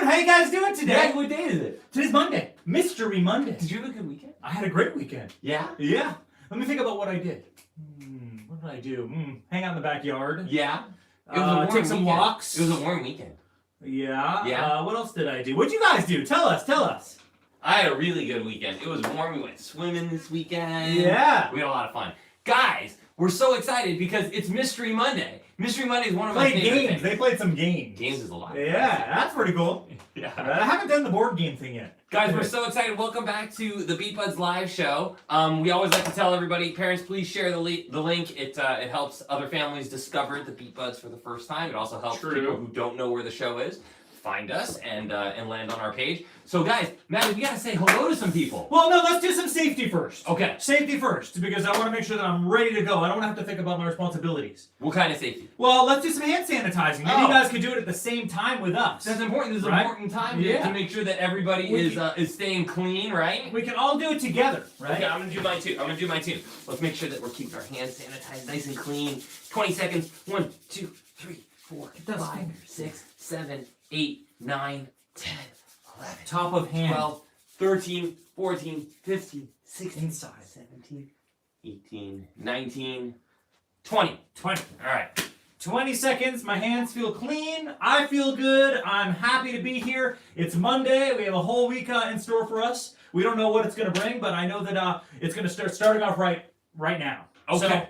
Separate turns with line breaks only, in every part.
afternoon. How you guys doing today?
Yeah, what day is it?
Today's Monday. Mystery Monday.
Did you have a good weekend?
I had a great weekend.
Yeah?
Yeah. Let me think about what I did. What did I do? Hang out in the backyard.
Yeah. It was a warm
take some
weekend.
walks.
It was a warm weekend.
Yeah.
Yeah.
What else did I do? What'd you guys do? Tell us. Tell us.
I had a really good weekend. It was warm. We went swimming this weekend.
Yeah.
We had a lot of fun. Guys, we're so excited because it's Mystery Monday. Mystery Monday is one of my favorite
games.
things.
They played some games.
Games is a lot.
Yeah, that's pretty cool.
Yeah.
I haven't done the board game thing yet.
Guys, we're so excited. Welcome back to the BeatBuds Live Show. We always like to tell everybody, parents, please share the link. It helps other families discover the BeatBuds for the first time. It also helps people who don't know where the show is find us and land on our page. So guys, Maddie, we gotta say hello to some people.
Well, no, let's do some safety first.
Okay.
Safety first, because I want to make sure that I'm ready to go. I don't want to have to think about my responsibilities.
What kind of safety?
Well, let's do some hand sanitizing. Maybe you guys could do it at the same time with us.
That's important. This is an important time to make sure that everybody is staying clean, right?
We can all do it together, right?
Okay, I'm gonna do mine too. Let's make sure that we're keeping our hands sanitized nice and clean. 20 seconds. 1, 2, 3, 4, 5, 6, 7, 8, 9, 10, 11.
Top of hand.
12, 13, 14, 15, 16,
Inside.
17, 18, 19, 20.
20.
All right.
20 seconds. My hands feel clean. I feel good. I'm happy to be here. It's Monday. We have a whole week in store for us. We don't know what it's going to bring, but I know that it's going to start starting off right now.
Okay.
So,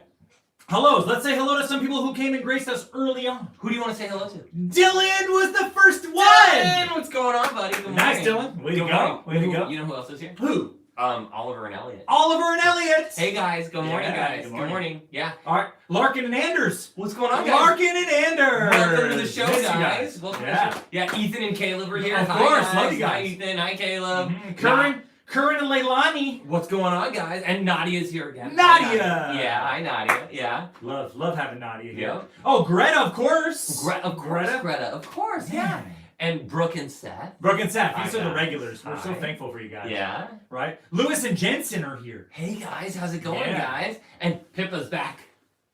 hellos. Let's say hello to some people who came and graced us early on.
Who do you want to say hello to?
Dylan was the first one.
Dylan, what's going on, buddy? Good morning.
Nice, Dylan. Way to go. Way to go.
You know who else is here?
Who?
Oliver and Elliot.
Oliver and Elliot.
Hey guys, good morning, guys.
Good morning.
Yeah.
All right, Larkin and Anders.
What's going on, guys?
Larkin and Anders.
Welcome to the show,
Miss you
guys. Welcome to the show. Yeah, Ethan and Caleb are here.
Of
Hi,
course,
guys.
love you guys.
Hi, Ethan. Hi, Caleb.
Curran and Leilani.
What's going on, guys? And Nadia's here again.
Nadia.
Yeah, hi, Nadia. Yeah.
Love having Nadia here.
Yep.
Oh, Greta, of course.
Greta, of course. Yeah. And Brooke and Seth.
Brooke and Seth, these
Hi,
are the
guys.
regulars. We're so
Hi.
thankful for you guys.
Yeah.
Right? Lewis and Jensen are here.
Hey, guys. How's it going,
Yeah.
guys? And Pippa's back.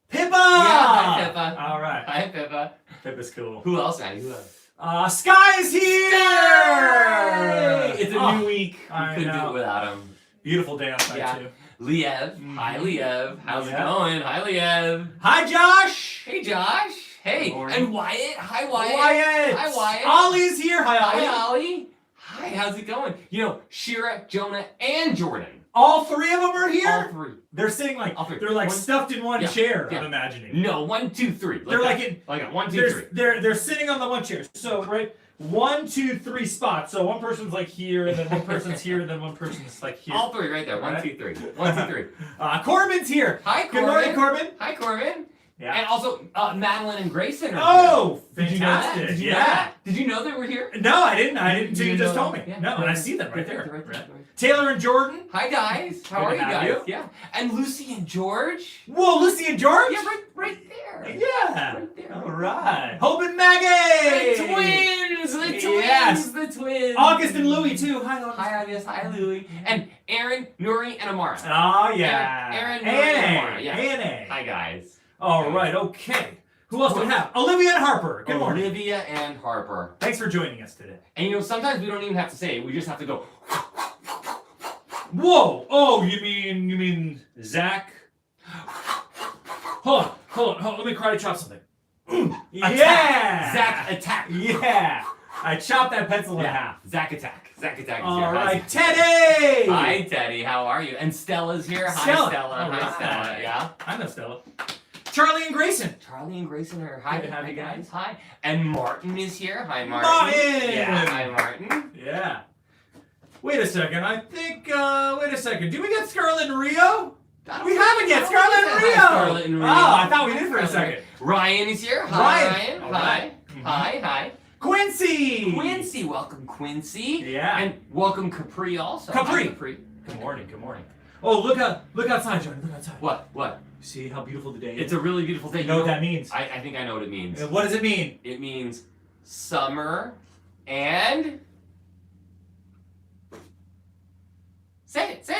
Pippa!
Yeah, hi, Pippa.
All right.
Hi, Pippa.
Pippa's cool.
Who else, Maddie? Who else?
Sky is here!
Sky! It's a new week.
I
We couldn't do
know.
it without him.
Beautiful day outside,
Yeah.
too.
Liev. Hi, Liev. How's it going? Hi, Liev.
Hi, Josh!
Hey, Josh. Hey.
Good morning.
And Wyatt. Hi, Wyatt.
Wyatt!
Hi, Wyatt.
Ollie's here. Hi, Ollie.
Hi, Ollie. Hi, how's it going? You know, Shira, Jonah, and Jordan.
All three of them are here?
All three.
They're sitting like,
All three.
they're like
One-
stuffed in one
yeah,
chair,
yeah.
I'm imagining.
No, 1, 2, 3.
They're like in,
Like a 1, 2, 3.
they're sitting on the one chair. So, right, 1, 2, 3 spots. So one person's like here, and then one person's here, and then one person's like here.
All three right there. 1, 2, 3. 1, 2, 3.
Corbin's here.
Hi, Corbin.
Good morning, Corbin.
Hi, Corbin.
Yeah.
And also, Madeline and Grayson are
Oh,
here. Did you know that?
fantastic.
Did you know that? Did you know they were here?
No, I didn't. Until you
You
just
know-
told me.
yeah.
No, and I see them right there.
Right there.
Taylor and Jordan.
Hi, guys. How
Good
are
to
you
have
guys?
you.
Yeah. And Lucy and George.
Whoa, Lucy and George.
Yeah, right there.
Yeah.
Right there.
All right. Hope and Maggie.
The twins. The twins.
Yes.
The twins.
August and Louie too. Hi, August.
Hi, August. Hi, Louie. And Aaron, Nuri, and Amara.
Oh yeah.
Aaron, Nuri, and Amara. Yeah.
Anna.
Hi, guys.
All right. Okay. Who else do we have? Olivia and Harper. Good morning.
Olivia and Harper.
Thanks for joining us today.
And you know, sometimes we don't even have to say it. We just have to go.
Whoa! Oh, you mean Zach? Hold on. Let me karate chop something. Yeah!
Zach attack.
Yeah! I chopped that pencil in half.
Zach attack. Zach attack is
All
here.
right, Teddy!
Hi, Teddy. How are you? And Stella's here. Hi,
Stella.
Stella.
All
Hi,
right.
Stella. Yeah.
I know Stella. Charlie and Grayson.
Charlie and Grayson are hi.
Good to have
Hi,
you guys.
Hi. And Martin is here. Hi, Martin.
Martin!
Yeah. Hi, Martin.
Yeah. Wait a second. I think, wait a second. Did we get Scarlett and Rio? We haven't yet. Scarlett and Rio!
Scarlett and Rio.
Oh, I thought we did for a second.
Ryan is here. Hi,
Ryan.
Ryan.
All
Hi.
right.
Hi.
Quincy!
Quincy. Welcome, Quincy.
Yeah.
And welcome, Capri also.
Capri.
Hi, Capri.
Good morning. Oh, look outside, Johnny. Look outside.
What?
See how beautiful the day is?
It's a really beautiful day.
You know what that means?
I think I know what it means.
What does it mean?
It means summer and... Say it.
Sierra!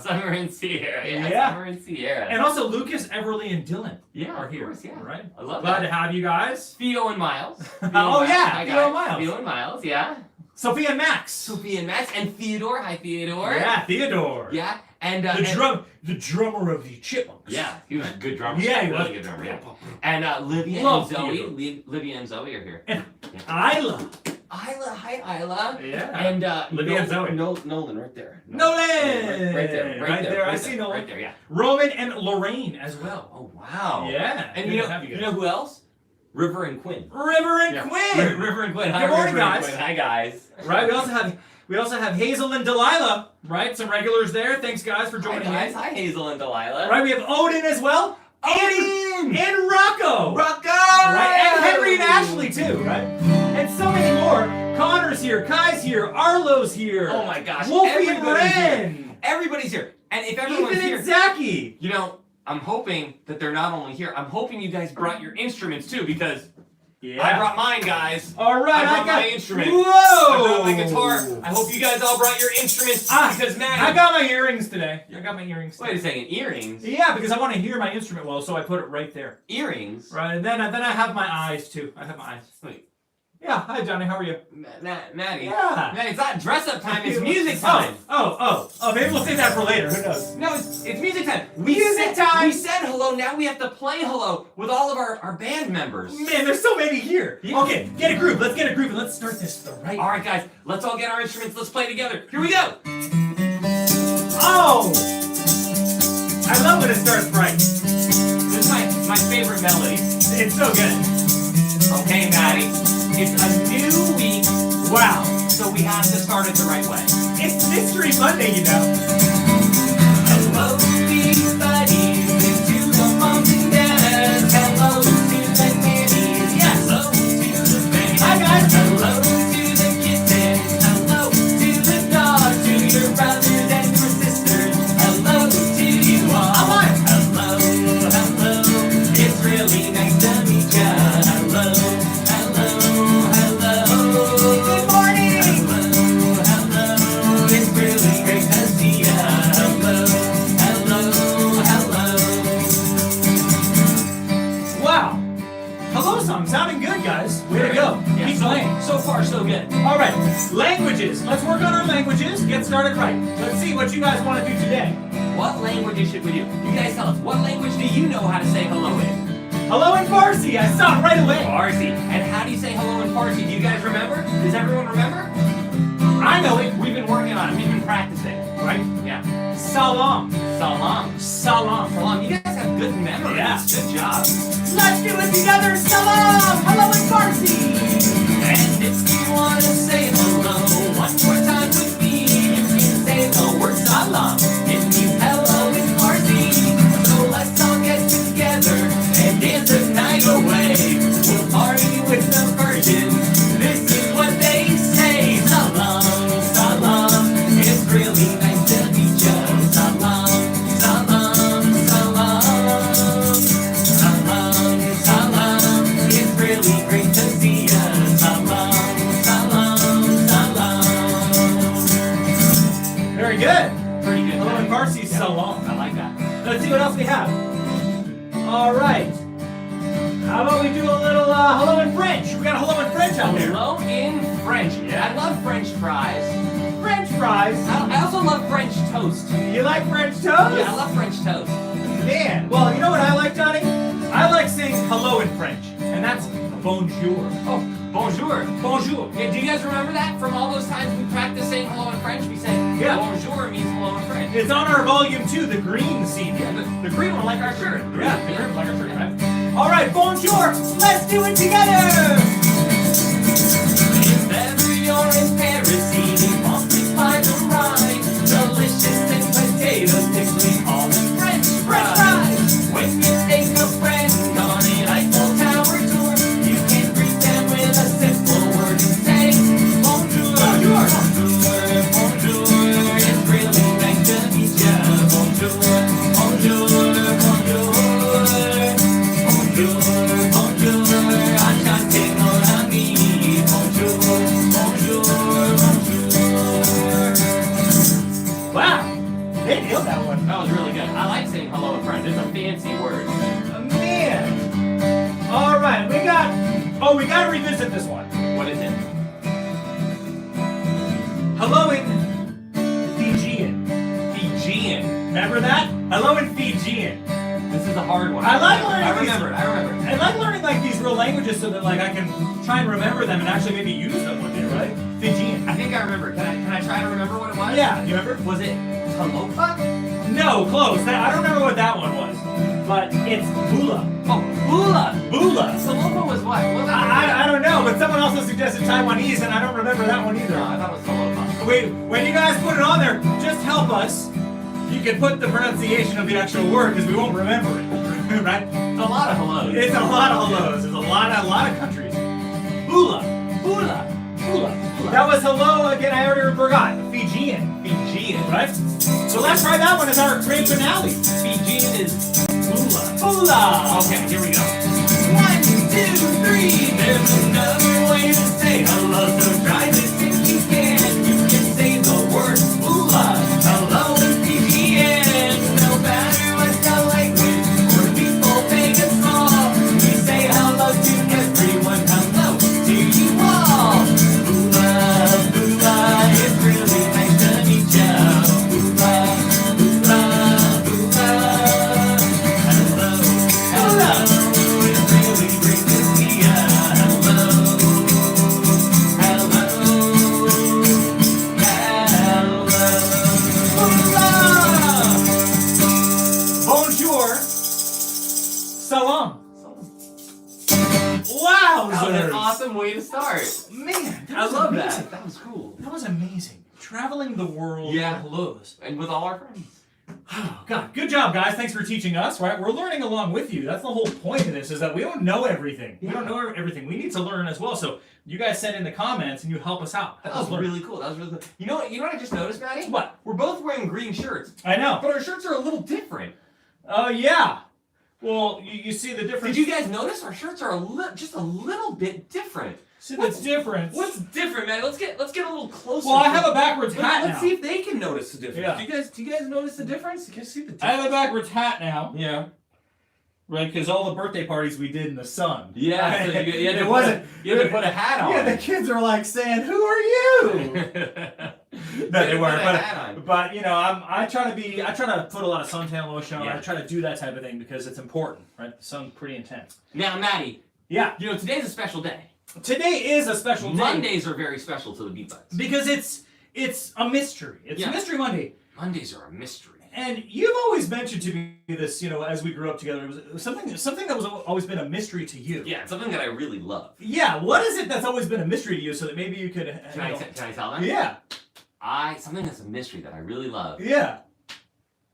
Summer Summer and Sierra.
Yeah.
Summer and Sierra.
And also Lucas, Everly, and Dylan are
of
here.
course, yeah.
Right?
I love
Glad
that.
to have you guys.
Theo and Miles.
Oh, yeah,
Hi,
Theo
guys.
and Miles.
Theo and Miles, yeah.
Sophia and Max.
Sophia and Max. And Theodore. Hi, Theodore.
Yeah, Theodore.
Yeah. And
The drummer of the Chipmunks.
Yeah, he was a good drummer.
Yeah, he was.
Really good drummer. Yeah. And Livia
Love
and Zoe.
Theodore.
Livia and Zoe are here.
And Isla.
Isla, hi Isla.
Yeah.
And
Livia and Zoe.
Nolan, right there.
Nolan!
Right there.
I see Nolan.
Right there, yeah.
Roman and Lorraine as well.
Oh wow.
Yeah.
And
good
you
to have you guys.
know who else? River and Quinn.
River and Quinn.
River and Quinn. Hi,
Good morning,
River and
guys.
Quinn. Hi guys.
Right. We also have Hazel and Delilah. Right. Some regulars there. Thanks guys for joining
Hi guys.
in.
Hi Hazel and Delilah.
Right. We have Odin as well.
Odin!
And Rocco.
Rocco!
Right. And Henry and Ashley too. Right. And so many more. Connor's here. Kai's here. Arlo's here.
Oh my gosh.
Wolfie and
Everybody's
Ren.
here. Everybody's here. And if everyone's
Ethan
here,
and Zachy.
you know, I'm hoping that they're not only here. I'm hoping you guys brought your instruments too, because I brought mine, guys.
All right,
I brought my instrument.
Whoa!
I brought my guitar. I hope you guys all brought your instruments because Maddie.
I got my earrings today.
Wait a second, earrings?
Yeah, because I want to hear my instrument well, so I put it right there.
Earrings?
Right, and then I have my eyes too. I have my eyes.
Wait.
Yeah, hi Johnny, how are you?
Maddie.
Yeah.
Maddie, it's not dress-up time. It's music time.
Oh, maybe we'll save that for later. Who knows?
No, it's music time.
Music time.
We said hello. Now we have to play hello with all of our band members.
Man, there's so many here.
Yeah.
Okay, get a groove. Let's get a groove and let's start this the right.
All right, guys. Let's all get our instruments. Let's play together. Here we go.
Oh! I love when it starts right.
This is my favorite melody.
It's so good.
Okay, Maddie. It's a new week.
Wow.
So we have to start it the right way.
It's Mystery Monday, you know.
Hello, these buddies, to the moms and dads. Hello to the nannies. Yes. Hello to the babies.
Hi, guys.
Hello to the kittens. Hello to the dogs, to your brothers and your sisters. Hello to you all.
I'm on.
Hello. It's really nice to meet ya. Hello.
Good morning.
Hello. It's really great to see ya. Hello.
Wow. Hello song, sounding good, guys. Way to go.
Yeah,
Keep playing.
So far, so good.
All right, languages. Let's work on our languages. Get started right. Let's see what you guys want to do today.
What languages should we do? You guys tell us. What language do you know how to say hello in?
Hello in Farsi. I saw it right away.
Farsi. And how do you say hello in Farsi? Do you guys remember? Does everyone remember?
I know it.
We've been working on it. We've been practicing.
Right?
Yeah.
Salam.
Salam.
Salam.
Salam. You guys have good memories.
Yeah.
Good job.
Let's do it together. Salam. Hello in Farsi.
And if you want to say hello one more time with me, you can say the word salam. It means hello in Farsi. So let's all get together and dance the night away. We'll party with the virgins. This is what they say. Salam, salam. It's really nice to meet ya. Salam, salam, salam. Salam, salam. It's really great to see ya. Salam, salam, salam.
Very good.
Pretty good.
Hello in
Maddie.
Farsi.
Yeah.
Salam.
I like that.
Let's see what else we have. All right. How about we do a little hello in French? We got a hello in French out there.
Hello in French.
Yeah.
I love French fries.
French fries.
I also love French toast.
You like French toast?
Yeah, I love French toast.
Man, well, you know what I like, Johnny? I like saying hello in French, and that's bonjour.
Oh, bonjour.
Bonjour.
Yeah, do you guys remember that from all those times we practiced saying hello in French? We said
Yeah.
bonjour means hello in French.
It's on our volume 2, the green CD.
Yeah, the green one like our shirt.
Yeah, the green like our shirt, right? All right, bonjour. Let's do it together.
If ever you're in Paris eating pumpkin pie to ride, delicious and potatoes, particularly all the French fries. When you take a friend on an Eiffel Tower tour, you can greet them with a simple word and say bonjour, bonjour, bonjour, bonjour. It's really nice to meet ya. Bonjour, bonjour, bonjour, bonjour, bonjour. I'm
Oh, we gotta revisit this one.
What is it?
Hello in Fijian.
Fijian.
Remember that? Hello in Fijian.
This is a hard one.
I like learning
I remember it.
I like learning like these real languages so that like I can try and remember them and actually maybe use them one day, right? Fijian.
I think I remember. Can I try to remember what it was?
Yeah, you remember?
Was it Talofa?
No, close. I don't remember what that one was. But it's Bula.
Oh, Bula.
Bula.
Talofa was what? What was that?
I don't know, but someone also suggested Taiwanese and I don't remember that one either.
No, I thought it was Talofa.
Wait, when you guys put it on there, just help us. You can put the pronunciation of the actual word because we won't remember it, right?
It's a lot of hellos.
It's a lot of hellos. There's a lot of countries. Bula.
Bula. Bula.
That was hello again. I already forgot. Fijian.
Fijian.
Right? So let's try that one as our great finale.
Fijian is Bula.
Bula.
Okay, here we go. 1, 2, 3. There's another way to say hello, so try this if you can. You can say the word Bula. Hello in Fijian. No matter what the language or people big and small, we say hello to everyone. Hello to you all. Bula, Bula, it's really nice to meet ya. Bula, Bula, Bula. Hello, hello, it really brings to see ya. Hello, hello, hello. Bula!
Bonjour. Salam. Wow.
That was an awesome way to start.
Man,
I love
amazing.
that. That was cool.
That was amazing. Traveling the world
Yeah.
with hellos.
And with all our friends.
Oh, God, good job, guys. Thanks for teaching us, right? We're learning along with you. That's the whole point of this, is that we don't know everything. We don't know everything. We need to learn as well. So you guys send in the comments and you help us out.
That was really cool. That was really cool. You know what I just noticed, Maddie?
What?
We're both wearing green shirts,
I know.
but our shirts are a little different.
Oh, yeah. Well, you see the difference.
Did you guys notice our shirts are just a little bit different?
See the difference?
What's different, man? Let's get a little closer.
Well, I have a backwards hat
Let's
now.
see if they can notice the difference.
Yeah.
Do you guys notice the difference? You guys see the difference?
I have a backwards hat now.
Yeah.
Right, because all the birthday parties we did in the sun.
Yeah. So you had
It
to
wasn't-
You had to put a hat on.
Yeah, the kids are like saying, "Who are you?" No, they weren't. But you know, I try to put a lot of suntan lotion on.
Yeah.
I try to do that type of thing because it's important, right? The sun's pretty intense.
Now, Maddie.
Yeah.
You know, today's a special day.
Today is a special day.
Mondays are very special to the BeatBuds.
Because it's a mystery. It's a Mystery Monday.
Mondays are a mystery.
And you've always mentioned to me this, you know, as we grew up together, it was something that was always been a mystery to you.
Yeah, it's something that I really love.
Yeah. What is it that's always been a mystery to you, so that maybe you could?
Can I tell them?
Yeah.
Something that's a mystery that I really love
Yeah.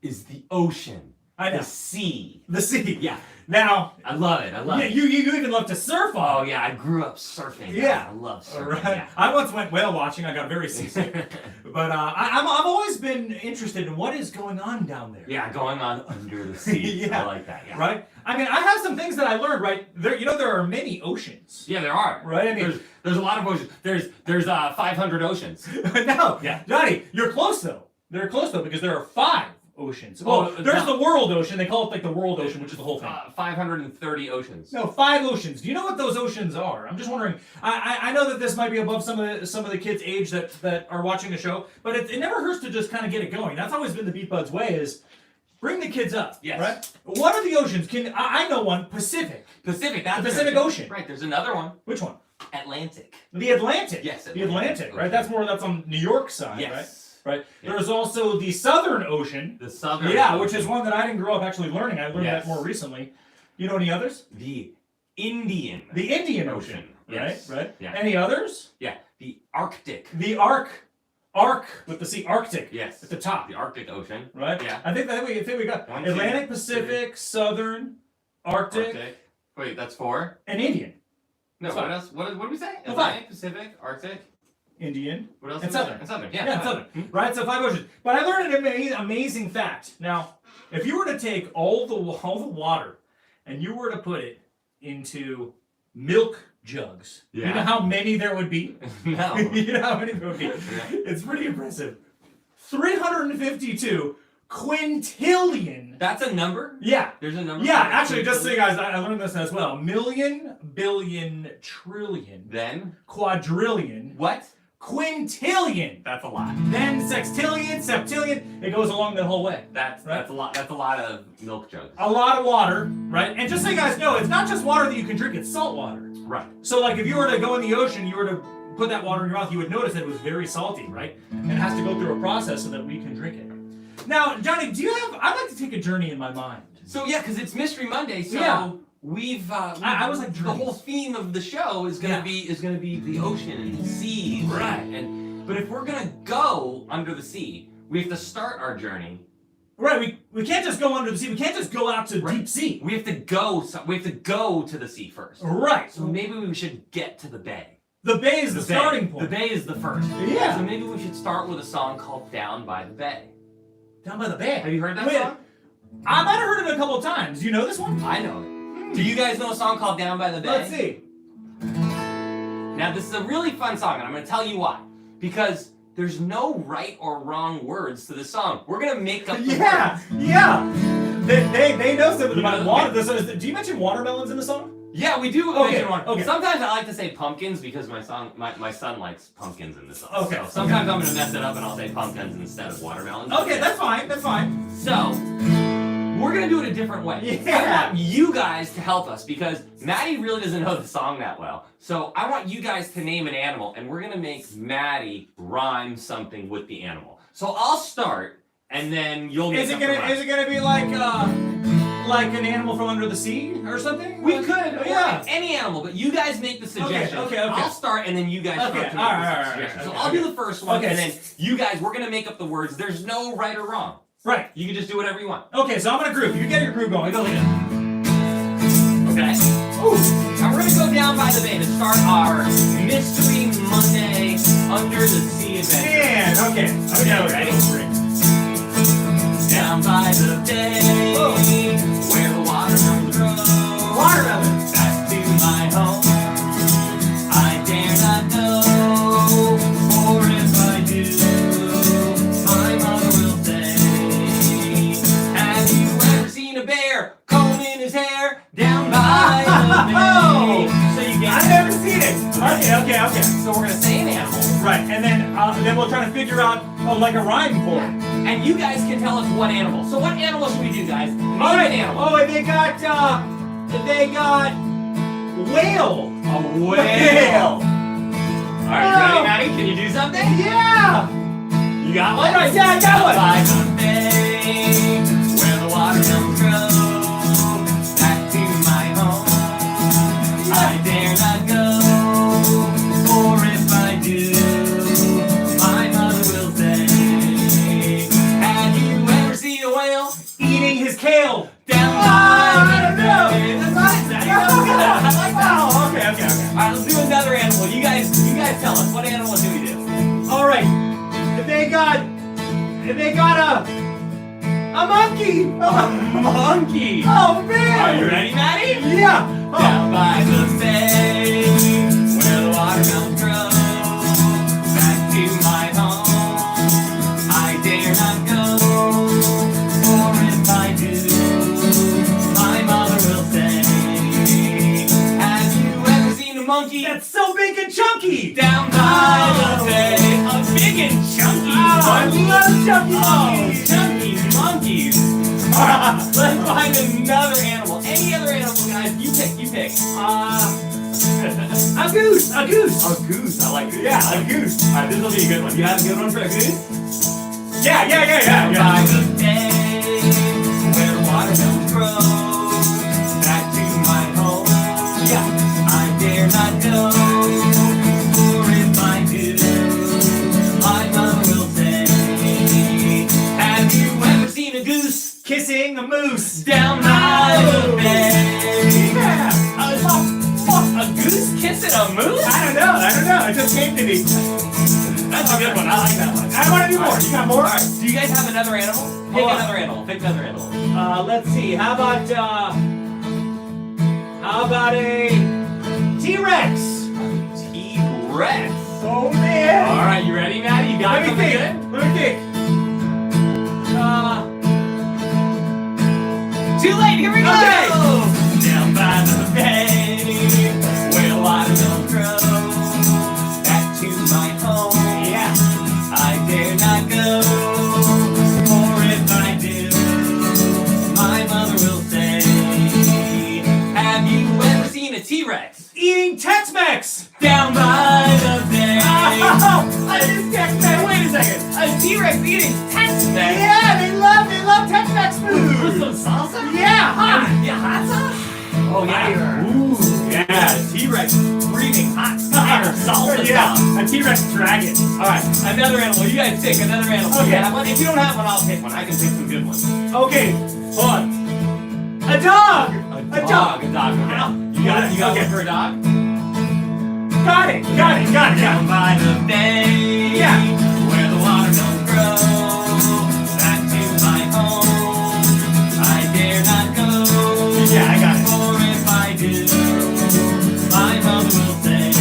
is the ocean.
I know.
The sea.
The sea.
Yeah.
Now.
I love it. I love it.
You even love to surf on.
Oh yeah, I grew up surfing.
Yeah.
I love
All
surfing.
right.
Yeah.
I once went whale watching. I got very seasick. But I've always been interested in what is going on down there.
Yeah, going on under the sea.
Yeah.
I like that. Yeah.
Right. I mean, I have some things that I learned. Right. There. You know, there are many oceans.
Yeah, there are.
Right. I mean,
there's a lot of oceans. There's 500 oceans.
No.
Yeah.
Johnny, you're close though. They're close though because there are 5 oceans. Well,
Oh,
there's the world ocean. They call it like the world ocean, which is the whole thing.
530 oceans.
No, 5 oceans. Do you know what those oceans are? I'm just wondering. I know that this might be above some of the kids' age that are watching the show, but it never hurts to just kind of get it going. That's always been the BeatBuds way, is bring the kids up.
Yes.
Right. What are the oceans? I know one. Pacific.
Pacific. That's
The Pacific Ocean.
Right. There's another one.
Which one?
Atlantic.
The Atlantic.
Yes.
The Atlantic. Right. That's on New York side.
Yes.
Right. Right.
Yeah.
There's also the Southern Ocean.
The Southern.
Yeah,
Ocean.
which is one that I didn't grow up actually learning. I learned
Yes.
that more recently. You know any others?
The Indian.
The Indian Ocean.
Yes.
Right.
Yeah.
Any others?
Yeah. The Arctic.
The Arc with the C, Arctic.
Yes.
At the top.
The Arctic Ocean.
Right.
Yeah.
I think we got
One, two,
Atlantic, Pacific, Southern, Arctic,
Wait, that's 4.
and Indian.
No,
Five.
what else? What did we say?
No,
Atlantic, Pacific, Arctic.
Indian.
What else?
And
did we say?
Southern.
And Southern.
Yeah,
Yeah.
Southern.
Hmm?
Right. So 5 oceans. But I learned an amazing fact. Now, if you were to take all the water and you were to put it into milk jugs, you
Yeah.
know how many there would be?
No.
You know how many there would be? It's pretty impressive. 352 quintillion.
That's a number?
Yeah.
There's a number?
Yeah, actually, just so you guys, I learned this as well. Million, billion, trillion.
Then?
Quadrillion.
What?
Quintillion.
That's a lot.
Then sextillion, septillion. It goes along the whole way.
That's a lot. That's a lot of milk jugs.
A lot of water, right? And just so you guys know, it's not just water that you can drink, it's salt water.
Right.
So like if you were to go in the ocean, you were to put that water in your mouth, you would notice that it was very salty, right? And it has to go through a process so that we can drink it. Now, Johnny, I'd like to take a journey in my mind.
So yeah, because it's Mystery Monday, so
yeah.
I was like,
the
whole theme of the show is gonna be the ocean and the sea,
right?
But if we're gonna go under the sea, we have to start our journey.
Right, we can't just go under the sea. We can't just go out to deep sea.
We have to go. We have to go to the sea first.
Right.
So maybe we should get to the bay.
The bay is the starting point.
The bay is the first.
Yeah.
So maybe we should start with a song called "Down by the Bay."
Down by the bay.
Have you heard that song?
I might have heard it a couple of times. You know this one?
I know it. Do you guys know a song called "Down by the Bay"?
Let's see.
Now this is a really fun song, and I'm going to tell you why. Because there's no right or wrong words to the song. We're gonna make up the words.
Yeah. They know something about water. Do you mention watermelons in the song?
Yeah, we do mention one.
Okay.
Sometimes I like to say pumpkins because my son likes pumpkins in the song.
Okay.
So sometimes I'm gonna mess it up and I'll say pumpkins instead of watermelons.
Okay, that's fine.
So we're gonna do it a different way.
Yeah.
I want you guys to help us because Maddie really doesn't know the song that well. So I want you guys to name an animal, and we're gonna make Maddie rhyme something with the animal. So I'll start, and then you'll make up the rhyme.
Is it gonna be like an animal from under the sea or something?
We could, yeah, any animal, but you guys make the suggestion.
Okay.
I'll start, and then you guys start to make the suggestion. So I'll do the first one, and then you guys, we're gonna make up the words. There's no right or wrong.
Right.
You can just do whatever you want.
Okay, so I'm gonna groove. You get your groove going. Go ahead.
Okay. Ooh. And we're gonna go down by the bay to start our Mystery Monday under the sea adventure.
Man, okay.
Ready? Down by the bay, where the watermelons grow.
Watermelon.
Back to my home. I dare not go, for if I do, my mother will say, have you ever seen a bear combing his hair down by the bay? So you get
I've never seen it. Okay.
So we're gonna say an animal.
Right, and then we'll try to figure out like a rhyme for it.
And you guys can tell us what animal. So what animal should we do, guys? Name an animal.
Oh, and they got whale.
A whale. All right, you ready, Maddie? Can you do something?
Yeah.
You got one?
All right, yeah, I got one.
By the bay, where the watermelons grow, back to my home. I dare not go, for if I do, my mother will say, have you ever seen a whale
Eating his kale.
down by the bay?
That's right.
I like that.
Oh, okay.
All right, let's do another animal. You guys tell us, what animal do we do?
All right. They got a monkey.
A monkey.
Oh man.
Are you ready, Maddie?
Yeah.
Down by the bay, where the watermelons grow, back to my home. I dare not go, for if I do, my mother will say, have you ever seen a monkey?
That's so big and chunky.
Down by the bay. A big and chunky monkey.
I love chunky
Oh,
monkeys.
chunky monkeys. Let's find another animal. Any other animal, guys? You pick.
A goose.
A goose. I like goose.
Yeah, a goose.
All right, this will be a good one. You have a good one for a goose?
Yeah.
By the bay, where the watermelons grow, back to my home.
Yeah.
I dare not go, for if I do, my mother will say, have you ever seen a goose
Kissing a moose.
down by the bay?
Yeah.
A goose kissing a moose?
I don't know. It just came to me.
That's a good one. I like that one.
I want to do more. You got more?
All right. Do you guys have another animal? Pick another animal.
Let's see. How about a T-Rex?
T-Rex.
Oh man.
All right, you ready, Maddie? You got something good?
Let me think. eating Tex-Mex.
Down by the bay.
I just Tex-Mex. Wait a second.
A T-Rex eating Tex-Mex.
Yeah, they love Tex-Mex food.
With some salsa?
Yeah, hot.
Yeah, hot sauce? Oh, yeah.
Ooh, yeah, T-Rex breathing hot fire salsa. Yeah, a T-Rex dragon.
All right, another animal. You guys pick another animal.
Okay.
You have one? If you don't have one, I'll pick one. I can pick some good ones.
Okay, hold on. A dog.
A dog. Okay. You got
Okay.
one for a dog?
Got it.
Down by the bay.
Yeah.
Where the water don't grow. Back to my home. I dare not go.
Yeah, I got it.
For if I do, my mother will say,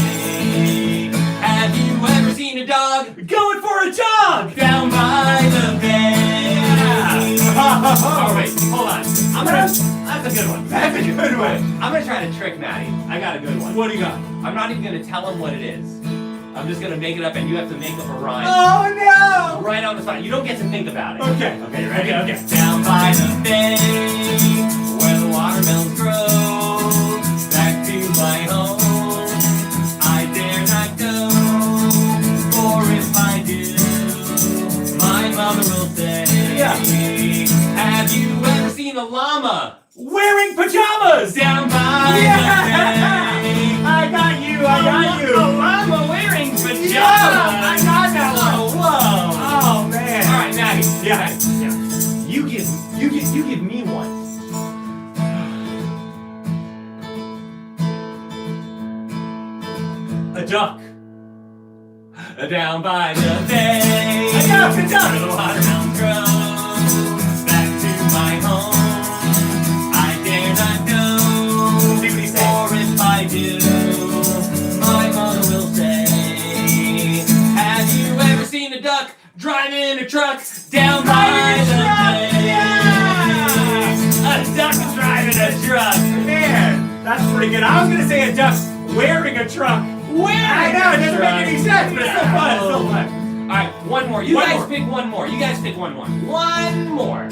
have you ever seen a dog?
Going for a jog.
Down by the bay.
Yeah.
Oh, wait, hold on. That's a good one.
That's a good one.
I'm gonna try to trick Maddie. I got a good one.
What do you got?
I'm not even gonna tell him what it is. I'm just gonna make it up and you have to make up a rhyme.
Oh
Right on the spot. You don't get to think about it.
no. Okay.
Okay, you ready?
Okay.
Down by the bay, where the watermelons grow, back to my home, I dare not go, for if I do, my mother will say, have you ever seen a llama?
Wearing pajamas.
Down by the bay.
I got you.
A llama wearing pajamas.
Yeah, I got that one.
Whoa.
Oh man.
All right, Maddie.
Yeah.
You give me one.
A duck.
Down by the bay.
A duck.
Where the watermelons grow. Back to my home. I dare not go.
See what he said.
For if I do, my mother will say, have you ever seen a duck driving a truck down by the bay?
Yeah.
A duck driving a truck.
Man, that's pretty good. I was gonna say a duck wearing a truck. I know, it doesn't make any sense, but it's still fun. It's still fun.
All right, one more. You
One
guys
more.
pick one more. You guys pick one more. One more.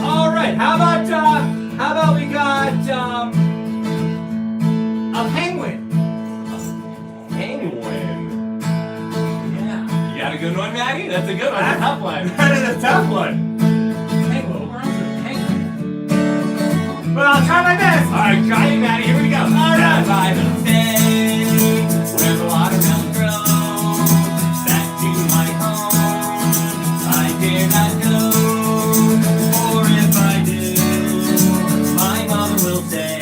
All right. How about we got a penguin?
Penguin. Yeah. You got a good one, Maggie? That's a good one. That's a tough one.
That is a tough one. Penguin. Where else is a penguin? Well, I'll try my best.
All right, try it, Maddie. Here we go.
All right.
Down by the bay, where the watermelons grow, back to my home, I dare not go, for if I do, my mother will say,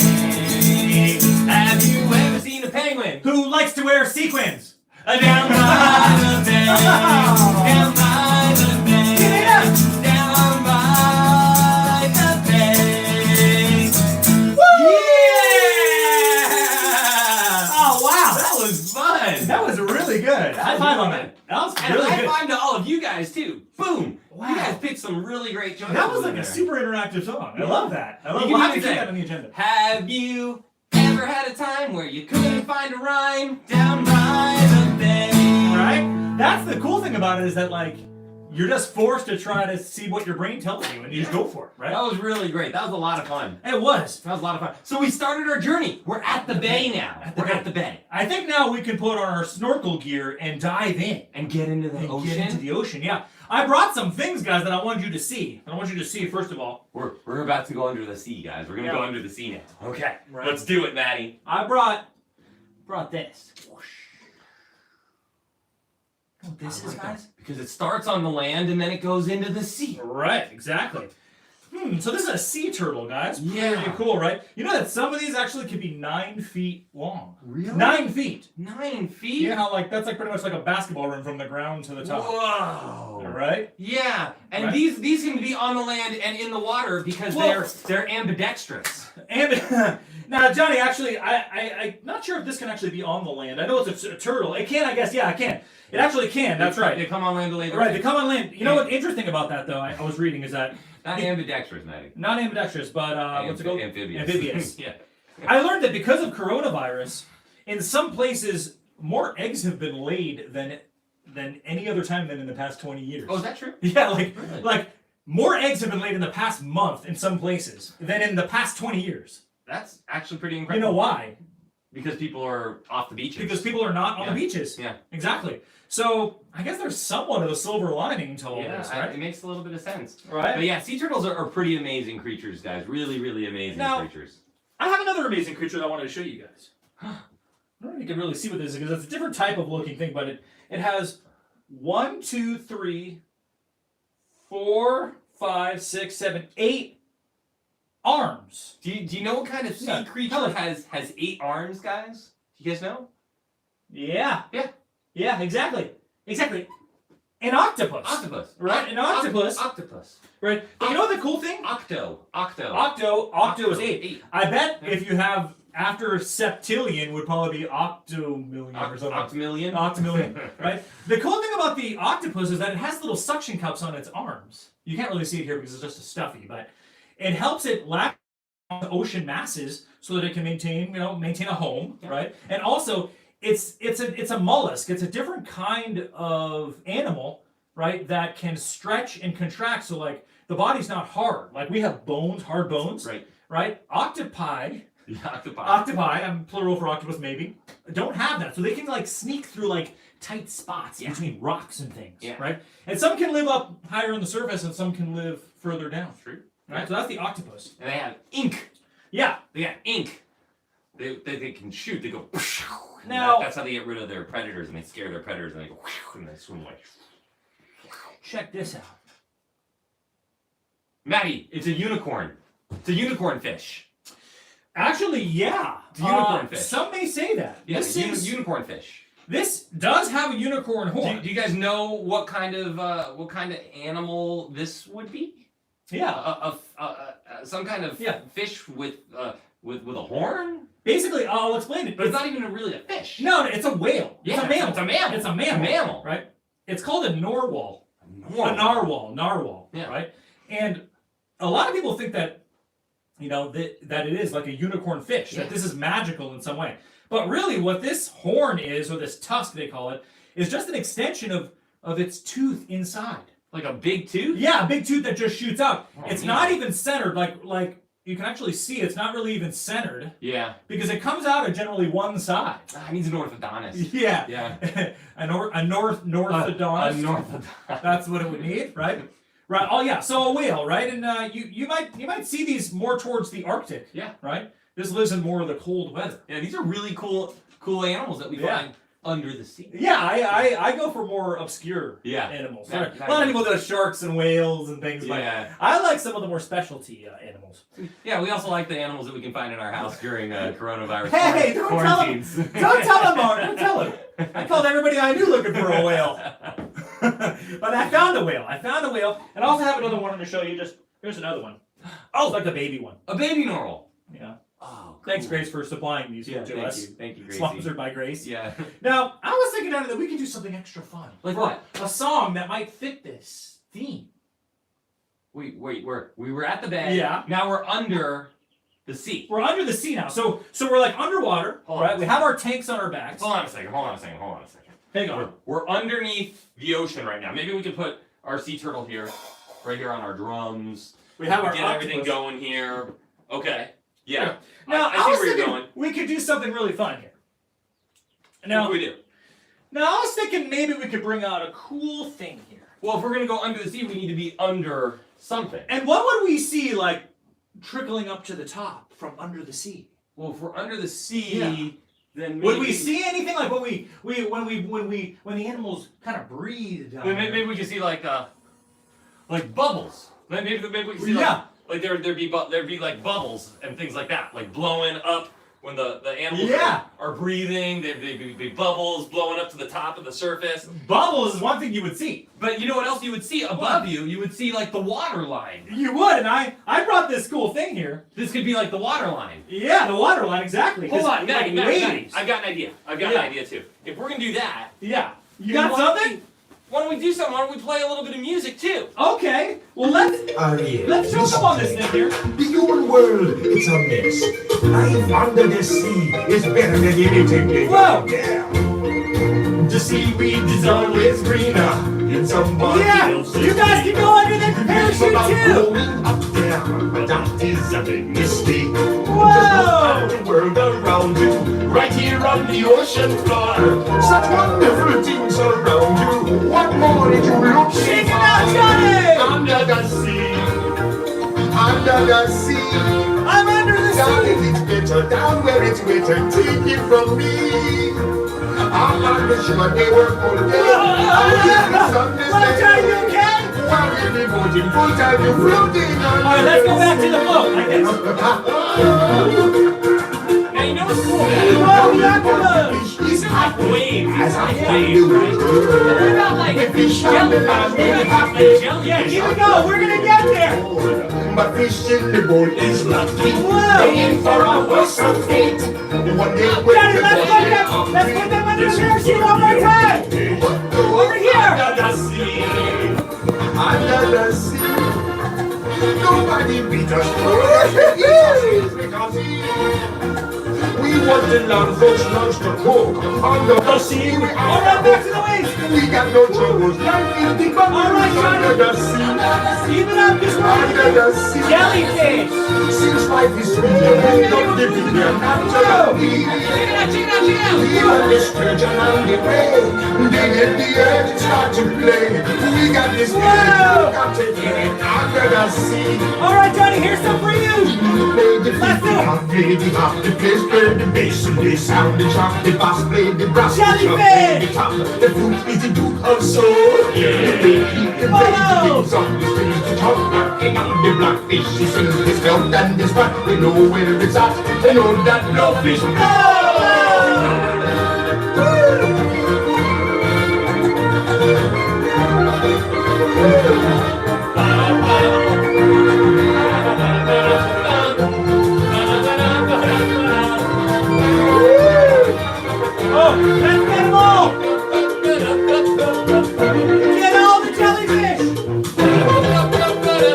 have you ever seen a penguin?
Who likes to wear sequins?
Down by the bay, down by the bay,
Give it up.
down by the bay.
Oh wow,
That was fun.
that was really good. High five on that. That was
And
really
high
good.
five to all of you guys too. Boom.
Wow.
You guys picked some really great choices.
That was like
in
a
there.
super interactive song. I
Yeah.
love that. I love.
You
We'll
can
have to
even
keep
say-
that on the agenda.
Have you ever had a time where you couldn't find a rhyme down by the bay?
Right? That's the cool thing about it is that like you're just forced to try to see what your brain tells you and you just go for it, right?
That was really great. That was a lot of fun.
It was.
That was a lot of fun. So we started our journey. We're at the bay now. We're at the bay.
I think now we can put on our snorkel gear and dive in.
And get into the
And
ocean.
get into the ocean, yeah. I brought some things, guys, that I wanted you to see. I want you to see, first of all.
We're about to go under the sea, guys. We're gonna
Yeah.
go under the sea now. Okay.
Right.
Let's do it, Maddie.
I brought this. You know what this
I
is,
like
guys?
that, because it starts on the land and then it goes into the sea.
Right, exactly. So this is a sea turtle, guys.
Yeah.
Pretty cool, right? You know that some of these actually could be 9 feet long.
Really?
9 feet.
9 feet?
You know how like that's like pretty much like a basketball rim from the ground to the top.
Whoa.
Right?
Yeah, and
Right.
these can be on the land and in the water because
Well-
they're ambidextrous.
And now, Johnny, actually, I'm not sure if this can actually be on the land. I know it's a turtle. It can, I guess. Yeah, it can. It actually can. That's right.
They come on land to lay their
Right,
eggs.
they come on land. You know what's interesting about that, though? I was reading is that
Not ambidextrous, Maddie.
not ambidextrous, but what's it called?
Amphibious.
Amphibious.
Yeah.
I learned that because of coronavirus, in some places, more eggs have been laid than any other time than in the past 20 years.
Oh, is that true?
Yeah, like
Really?
like more eggs have been laid in the past month in some places than in the past 20 years.
That's actually pretty
You
incredible.
know why?
Because people are off the beaches.
Because people are not on the beaches.
Yeah.
Exactly. So I guess there's somewhat of a silver lining to all this, right?
It makes a little bit of sense.
Right?
But yeah, sea turtles are pretty amazing creatures, guys. Really, really amazing creatures.
I have another amazing creature that I wanted to show you guys. I don't know if you can really see what this is because it's a different type of looking thing, but it has 1, 2, 3, 4, 5, 6, 7, 8 arms.
Do you know what kind of sea creature has 8 arms, guys? Do you guys know?
Yeah.
Yeah.
Yeah, exactly. Exactly. An octopus.
Octopus.
Right? An octopus.
Octopus.
Right. But you know the cool thing?
Octo
is 8. I bet if you have after septillion would probably be octomillion or something. Octomillion, right? The cool thing about the octopus is that it has little suction cups on its arms. You can't really see it here because it's just a stuffy, but it helps it latch on the ocean masses so that it can maintain a home, right? And also, it's a mollusk. It's a different kind of animal, right? That can stretch and contract. So like the body's not hard. Like we have bones, hard bones, right? Octopi. I'm plural for octopus maybe. Don't have that, so they can like sneak through like tight spots between rocks and things, right? And some can live up higher on the surface, and some can live further down.
True.
Right. So that's the octopus.
And they have ink.
Yeah.
They got ink. They can shoot. They go.
Now
that's how they get rid of their predators, and they scare their predators, and they go and they swim like.
Check this out.
Maddie, it's a unicorn. It's a unicorn fish.
Actually, yeah.
It's a unicorn fish.
Some may say that.
Yeah, this is unicorn fish.
This does have a unicorn horn.
Do you guys know what kind of animal this would be?
Yeah.
Some kind of fish with a horn.
Basically, I'll explain it.
But it's not even really a fish.
No, it's a whale.
Yeah,
it's a mammal.
It's a mammal.
It's a mammal. Right? It's called a narwhal. A narwhal. Yeah. Right? And a lot of people think that, that it is like a unicorn fish, that this is magical in some way. But really what this horn is, or this tusk they call it, is just an extension of its tooth inside.
Like a big tooth?
Yeah, a big tooth that just shoots out.
Oh,
it's not even centered, like you can actually see it's not really even centered.
Yeah.
Because it comes out of generally one side.
It needs an orthodontist.
Yeah.
Yeah.
a orthodontist. That's what it would need, right? Right. Oh yeah. So a whale, right? And you might see these more towards the Arctic.
Yeah.
Right. This lives in more of the cold weather.
Yeah. These are really cool animals that we find under the sea.
Yeah. I go for more obscure animals. A lot of people go to sharks and whales and things like that. I like some of the more specialty animals.
Yeah. We also like the animals that we can find in our house during coronavirus
quarantines. Don't tell them, Mark. Don't tell them. I called everybody I knew looking for a whale. But I found a whale. And I also have another one to show you. Here's another one. Oh, it's like a baby one.
A baby narwhal.
Yeah.
Oh, cool.
Thanks, Grace, for supplying these to us.
Thank you, Gracie.
Sponsored by Grace.
Yeah.
Now, I was thinking that we could do something extra fun.
Like what?
A song that might fit this theme.
Wait. We were at the bed.
Yeah.
Now we're under the sea.
We're under the sea now. So we're like underwater, right? We have our tanks on our backs.
Hold on a second.
Hang on.
We're underneath the ocean right now. Maybe we could put our sea turtle here, right here on our drums.
We have our
get everything going here. Okay. Yeah.
Now
I see where you're going.
We could do something really fun here. Now,
what do we do?
Now I was thinking maybe we could bring out a cool thing here.
Well, if we're gonna go under the sea, we need to be under something.
And what would we see like trickling up to the top from under the sea?
Well, if we're under the sea, then maybe...
Would we see anything like when the animals kind of breathe down
maybe we could see like bubbles. Maybe we could see like there'd be like bubbles and things like that, like blowing up when the animals are breathing. There'd be bubbles blowing up to the top of the surface.
Bubbles is one thing you would see.
But you know what else you would see above you? You would see like the water line.
You would, and I brought this cool thing here.
This could be like the water line.
Yeah, the water line, exactly.
Hold on, Maggie, I've got an idea. I've got an idea too. If we're gonna do that,
you got something?
Why don't we do something? Why don't we play a little bit of music too?
Okay. Well, let's show up on this thing here.
The human world, it's a mess. Life under the sea is better than anything they
Whoa!
The seaweed is always greener in somebody else's
you guys can go under the parachute too.
Going up there, but that is a big mistake. Just look at the world around you, right here on the ocean floor. Such wonderful things around you. What more did you look for?
Shake it out, Johnny!
Under the sea, under the sea.
I'm under the
Down
sea!
if it's better, down where it's wetter, take it from me. I'm on the shore, they work all day. I'm the sun is
Well, Johnny, you okay?
while we be boating full time, you floating on.
Alright, let's go back to the boat, I guess.
Now you know what's cool?
Whoa, back to the...
These are like waves.
As I
Yeah.
find you,
They're not like jellyfish. They're not like jellyfish.
Yeah, here we go, we're gonna get there!
but fish in the boat is lucky.
Whoa!
Paying for a worse of fate. One day when
Johnny,
the
let's put them under the parachute one more time! Over here!
Under the sea, under the sea. Nobody beat us. We want the love those lunch to cook. Under the sea, we
Alright, back to the waves!
We got no troubles. Life is the
Alright, Johnny.
under the sea.
Keep it up, just
Under
right.
the sea.
Jellyfish!
Since life is sweet, we love the video naturally.
Check it out, check it out, check it out.
We want the sturgeon and the ray. They hit the earth and start to play. We got this game, we got to get it under the sea.
Alright, Johnny, here's some for you!
Play the
Let's do it.
hop, play the hop, the bass, play the bass, and the sound, the chop, the bass, play the brass, the chop, play the top. The flute is the duke of soul. The bass, the bass on the strings, the top, knocking on the blackfish. She sings this belt and this back. They know where it's at. They know that blowfish.
Oh, let's get them all! Get all the jellyfish! Here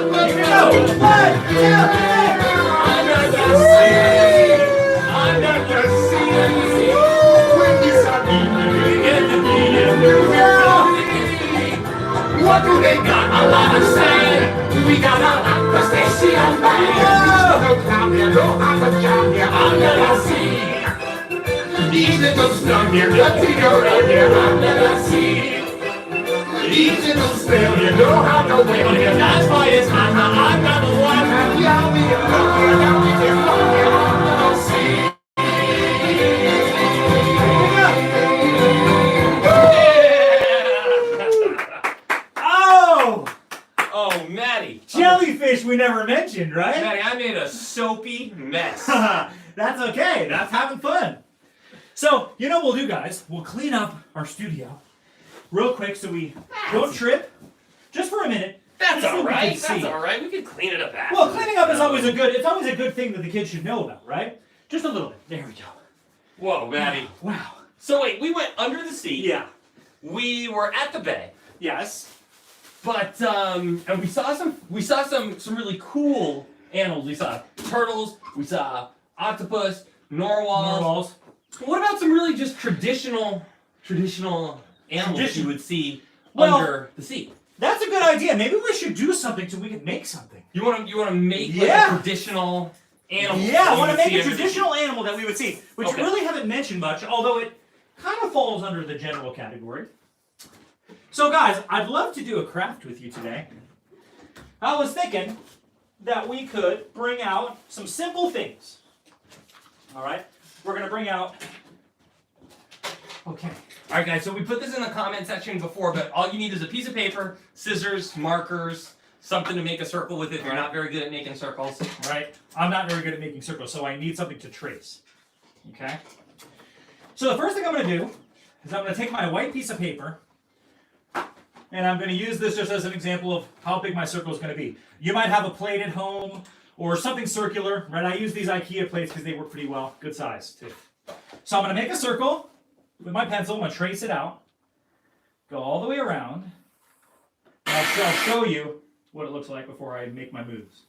we go! 1, 2, 3!
Under the sea, under the sea. When you start eating, get the what do they got? A lot of sand. We got a lot of station band. No clown here, no other job here under the sea. These little snug here, dirty around here under the sea. These little snail here know how to whale here. That's why it's under the water. Yeah, we are here, now we can walk here under the sea.
Oh!
Oh, Maddie.
Jellyfish we never mentioned, right?
Maddie, I made a soapy mess.
That's okay, that's having fun. So, you know what we'll do, guys? We'll clean up our studio real quick so we don't trip. Just for a minute.
That's
just so we can
alright.
see.
That's alright. We can clean it up after.
Well, cleaning up is always a good thing that the kids should know about, right? Just a little bit. There we go.
Whoa, Maddie.
Wow.
So wait, we went under the sea.
Yeah.
We were at the bay.
Yes.
But and we saw some really cool animals. We saw turtles, we saw octopus, narwhals.
Narwhals.
What about some really just traditional animals you would see under the sea?
That's a good idea. Maybe we should do something so we can make something.
You want to make like
Yeah.
a traditional animal?
Yeah,
that
I
you
want to
would
make
see
a
under the
traditional animal that we would see, which
Okay.
we really haven't mentioned much, although it kind of falls under the general category. So guys, I'd love to do a craft with you today. I was thinking that we could bring out some simple things. All right? We're going to bring out... Okay.
All right, guys. So we put this in the comment section before, but all you need is a piece of paper, scissors, markers, something to make a circle with if you're not very good at making circles.
Right? I'm not very good at making circles, so I need something to trace. Okay? So the first thing I'm going to do is I'm going to take my white piece of paper, and I'm going to use this just as an example of how big my circle is going to be. You might have a plate at home or something circular, right? I use these IKEA plates because they work pretty well. Good size, too. So I'm going to make a circle with my pencil. I'm going to trace it out, go all the way around, and I'll show you what it looks like before I make my moves.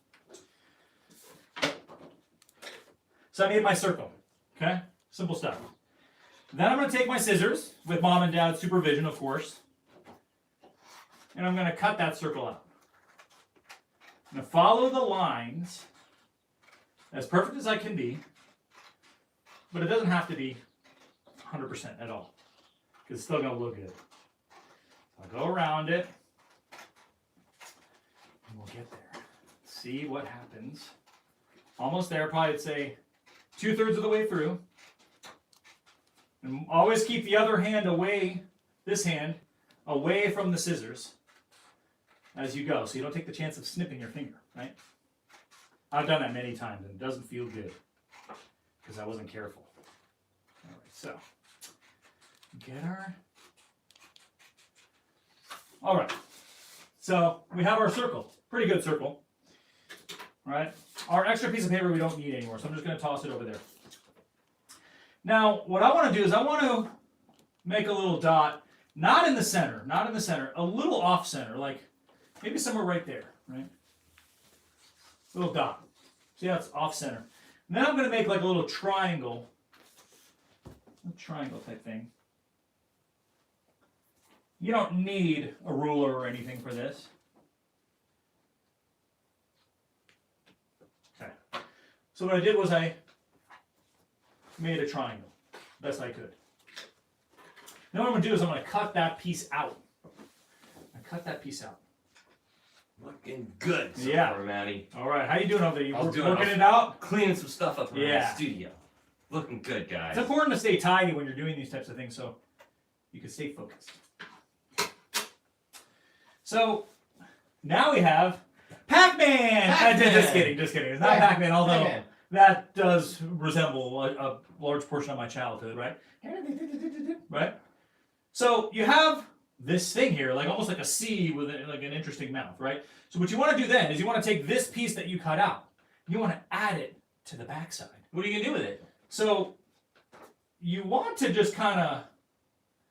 So I made my circle, okay? Simple stuff. Then I'm going to take my scissors, with mom and dad's supervision, of course, and I'm going to cut that circle out. I'm going to follow the lines as perfect as I can be, but it doesn't have to be 100% at all, because it's still going to look good. So I'll go around it, and we'll get there. See what happens. Almost there, probably I'd say 2/3 of the way through. And always keep the other hand away, this hand, away from the scissors as you go, so you don't take the chance of snipping your finger, right? I've done that many times, and it doesn't feel good because I wasn't careful. All right, so get our... All right, so we have our circle. Pretty good circle. All right, our extra piece of paper we don't need anymore, so I'm just going to toss it over there. Now, what I want to do is I want to make a little dot, not in the center, a little off center, like maybe somewhere right there, right? Little dot. See how it's off center. And then I'm going to make like a little triangle type thing. You don't need a ruler or anything for this. Okay. So what I did was I made a triangle, best I could. Now what I'm going to do is I'm going to cut that piece out.
Looking good so
Yeah.
far, Maddie.
All right, how you doing over there? You
I was
working it out?
Cleaning some stuff up around
Yeah.
the studio. Looking good, guys.
It's important to stay tidy when you're doing these types of things so you can stay focused. So now we have Pac-Man!
Pac-Man!
Just kidding. It's not Pac-Man, although
Pac-Man.
that does resemble a large portion of my childhood, right? Right? So you have this thing here, like almost like a C with like an interesting mouth, right? So what you want to do then is you want to take this piece that you cut out, you want to add it to the backside.
What are you going to do with it?
So you want to just kind of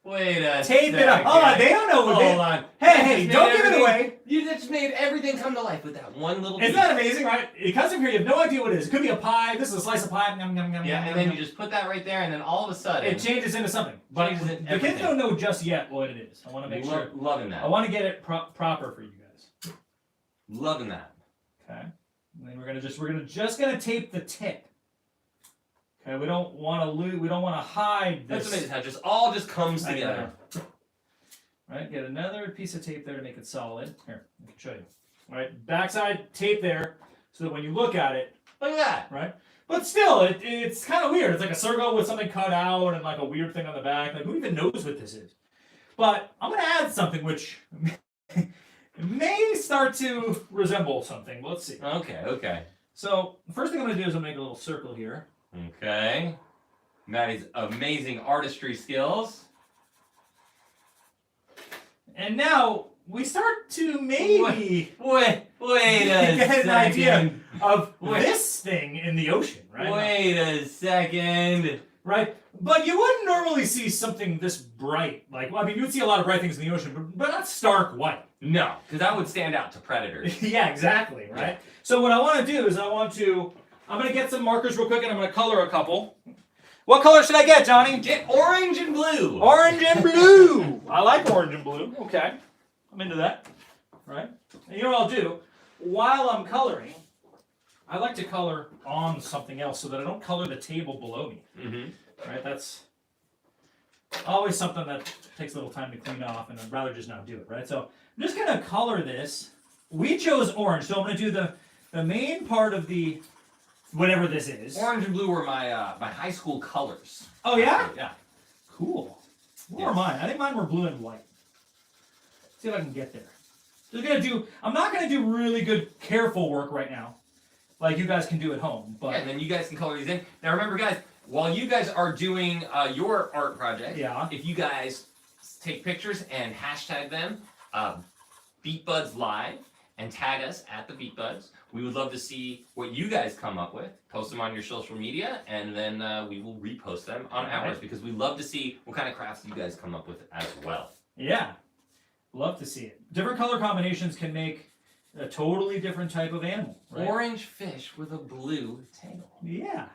Wait a
tape
second.
it up. Hold on, they don't know what
Hold on.
Hey,
You
don't
made
give it
everything-
away.
You just made everything come to life with that one little piece.
Isn't that amazing, right? It comes in here, you have no idea what it is. It could be a pie. This is a slice of pie. Yum, yum, yum,
Yeah,
yum,
and then
yum.
you just put that right there, and then all of a sudden...
It changes into something. But
Changes into
the kids
everything.
don't know just yet what it is. I want to make sure.
Loving that.
I want to get it proper for you guys.
Loving that.
Okay. And then we're gonna tape the tip. Okay. We don't want to hide this.
That's amazing how it just all just comes
I
together.
know. Right. Get another piece of tape there to make it solid. Here, I can show you. All right. Backside tape there, so that when you look at it,
Look at that.
right? But still, it's kind of weird. It's like a circle with something cut out and like a weird thing on the back. Like, who even knows what this is? But I'm going to add something which may start to resemble something. Let's see.
Okay.
So, the first thing I'm going to do is I'm going to make a little circle here.
Okay. Maddie's amazing artistry skills.
And now we start to maybe
Wait a
get an idea
second.
of
Wait.
this thing in the ocean, right?
Wait a second.
Right? But you wouldn't normally see something this bright. Like, well, I mean, you would see a lot of bright things in the ocean, but not stark white.
No, because that would stand out to predators.
Yeah, exactly, right? So what I want to do is I'm going to get some markers real quick and I'm going to color a couple. What color should I get, Johnny?
Get orange and blue.
Orange and blue. I like orange and blue. Okay. I'm into that. Right? And you know what I'll do? While I'm coloring, I like to color on something else so that I don't color the table below me.
Mm-hmm.
Right? That's always something that takes a little time to clean off, and I'd rather just not do it, right? So I'm just going to color this. We chose orange, so I'm going to do the main part of the whatever this is.
Orange and blue were my my high school colors.
Oh, yeah?
Yeah.
Cool. What
Yes.
were mine? I think mine were blue and white. See if I can get there. I'm not going to do really good, careful work right now, like you guys can do at home. But
Yeah, and then you guys can color these in. Now remember, guys, while you guys are doing your art project,
Yeah.
if you guys take pictures and hashtag them, BeatBuds Live, and tag us at the BeatBuds, we would love to see what you guys come up with. Post them on your social media, and then we will repost them on ours,
Right.
because we love to see what kind of crafts you guys come up with as well.
yeah, love to see it. Different color combinations can make a totally different type of animal, right?
Orange fish with a blue tail.
Yeah.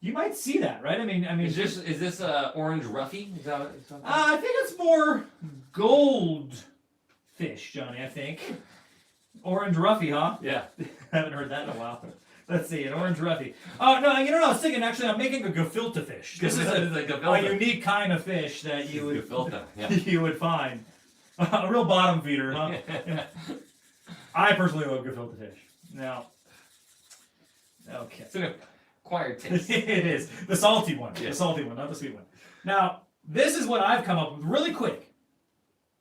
You might see that, right? I mean,
Is this orange ruffy? Is that
I think it's more gold fish, Johnny. I think orange ruffy, huh?
yeah.
I haven't heard that in a while. Let's see, an orange roughy. Oh, no, you know what I was thinking? Actually, I'm making a gefilte fish. This is a unique kind of fish that you would you would find. A real bottom feeder, huh? I personally love gefilte fish. Now, okay.
It's an acquired taste.
It is. The salty one.
Yeah.
The salty one, not the sweet one. Now, this is what I've come up with really quick.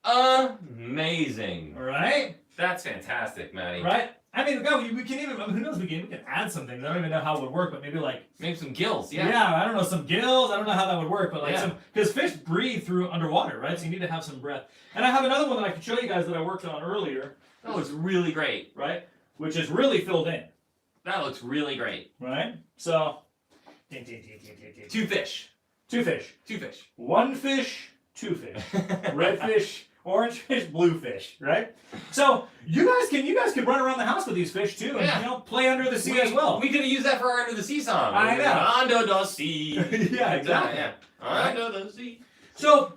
Amazing.
All right?
That's fantastic, Maddie.
Right? I mean, we can even, who knows, we can add some things. I don't even know how it would work, but maybe like...
Maybe some gills, yeah.
Yeah, I don't know, some gills. I don't know how that would work, but like
Yeah.
some... Because fish breathe through underwater, right? So you need to have some breath. And I have another one that I can show you guys that I worked on earlier.
That looks really great.
Right? Which is really filled in.
That looks really great.
Right? So...
Two fish.
Two fish.
Two fish.
One fish, two fish. Red fish, orange fish, blue fish, right? So you guys can run around the house with these fish too, and play under the sea as well.
We could have used that for our Under the Sea song.
I know.
Under the sea.
Yeah, exactly.
Yeah. Under the sea.
So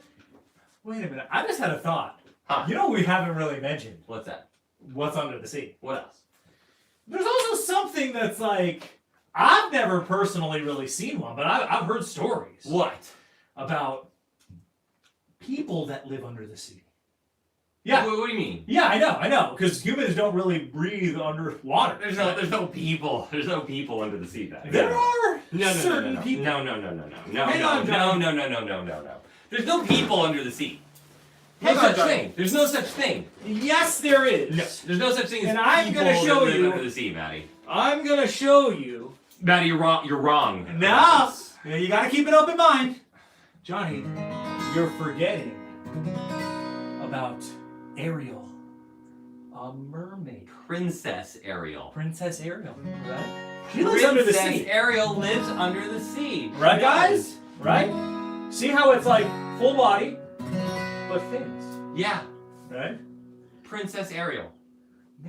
wait a minute, I just had a thought.
Huh.
You know what we haven't really mentioned?
What's that?
What's under the sea?
What else?
There's also something that's like I've never personally really seen one, but I've heard stories.
What?
About people that live under the sea. Yeah.
What do you mean?
Yeah, I know, because humans don't really breathe underwater.
There's no people. There's no people under the sea.
There are certain
no.
people.
No. There's no people under the sea.
Hang
No
on,
such
Johnny.
thing. There's no such thing.
Yes, there is.
No, there's no such thing as
And I'm
people
gonna show
that live
you.
under the sea, Maddie.
I'm gonna show you.
Maddie, you're wrong. You're wrong.
No, you gotta keep an open mind, Johnny. You're forgetting about Ariel, a mermaid.
Princess Ariel.
Princess Ariel, right? She lives under the
Princess
sea.
Ariel lives under the sea.
Right, guys? Right? See how it's like full body, but fins.
Yeah.
Right?
Princess Ariel.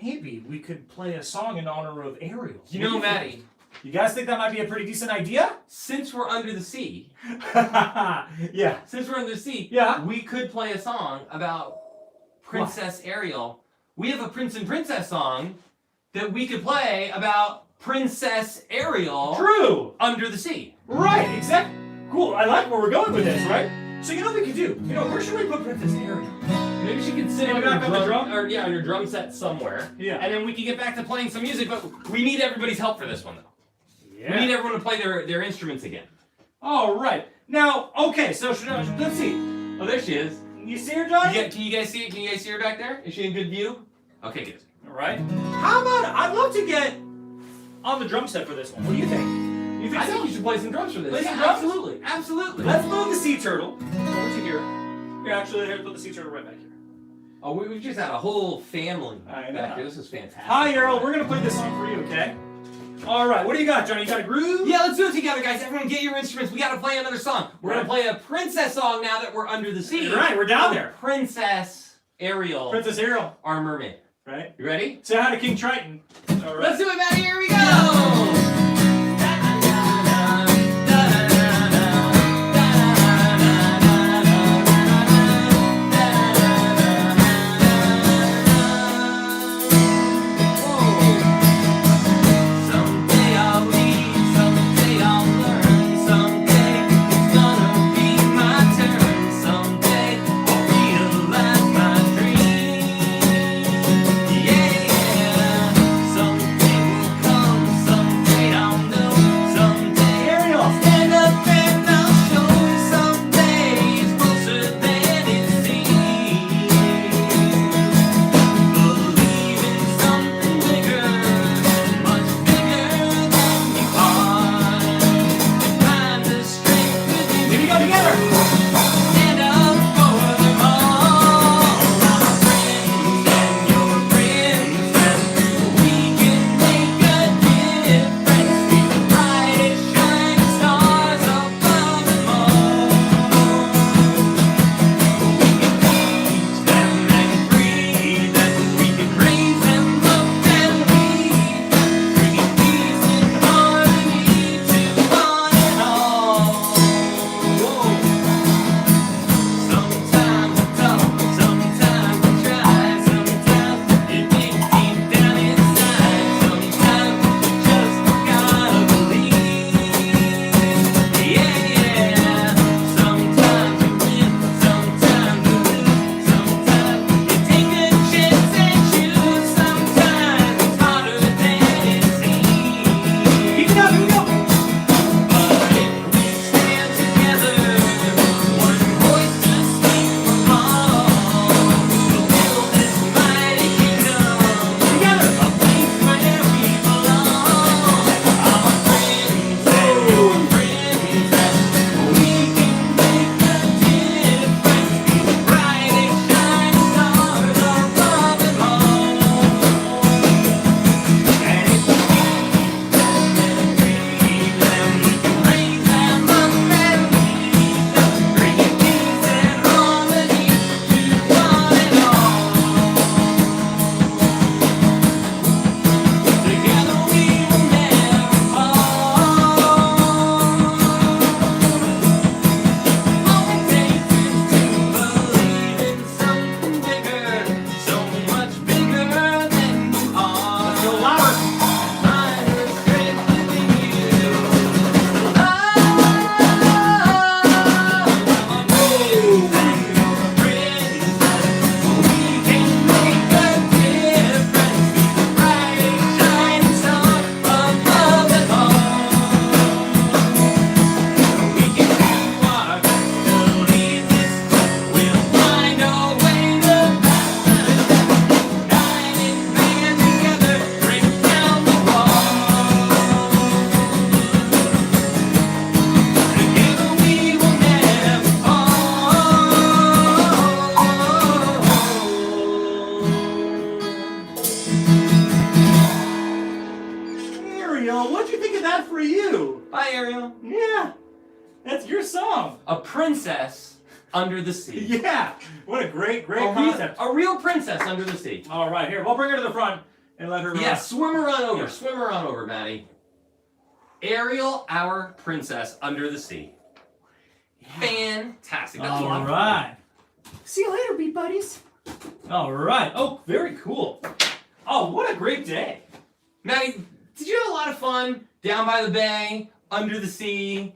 Maybe we could play a song in honor of Ariel.
You know, Maddie,
You guys think that might be a pretty decent idea?
since we're under the sea,
Yeah.
we could play a song about Princess Ariel. We have a Prince and Princess song that we could play about Princess Ariel
True.
under the sea.
Right, exactly. Cool. I like where we're going with this, right? So you know what we could do? You know, where should we put Princess Ariel?
Maybe she could sit
Maybe
on
back on the drum?
on your drum set somewhere.
Yeah.
And then we can get back to playing some music, but we need everybody's help for this one, though. We need everyone to play their instruments again.
All right. Now, okay, so let's see.
Oh, there she is.
You see her, Johnny?
Can you guys see it? Can you guys see her back there? Is she in good view? Okay, good.
All right. How about, I'd love to get on the drum set for this one. What do you think? You think
I
so?
think you should play some drums for this.
Play some
Yeah,
drums?
absolutely. Absolutely.
Let's move the sea turtle over to here. Here, actually, here, put the sea turtle right back here.
Oh, we've just had a whole family
I know.
back here. This is fantastic.
Hi, Ariel. We're going to play this song for you, okay? All right. What do you got, Johnny? You got a groove?
Yeah, let's do it together, guys. Everyone get your instruments. We got to play another song. We're going to play a princess song now that we're under the sea.
All right, we're down there.
Princess Ariel.
Princess Ariel.
Our mermaid.
Right?
You ready?
Say hi to King Triton. All right.
Let's do it, Maddie. Here we go. Someday a princess under the sea.
Yeah. What a great concept.
A real princess under the sea.
All right, here. We'll bring her to the front and let her.
Yeah, swim her on over. Yeah. Swim her on over, Maddie. Ariel, our princess under the sea. Fantastic. That's
All right. See you later, Beat Buddies. All right. Oh, very cool. Oh, what a great day.
Maddie, did you have a lot of fun down by the bay, under the sea,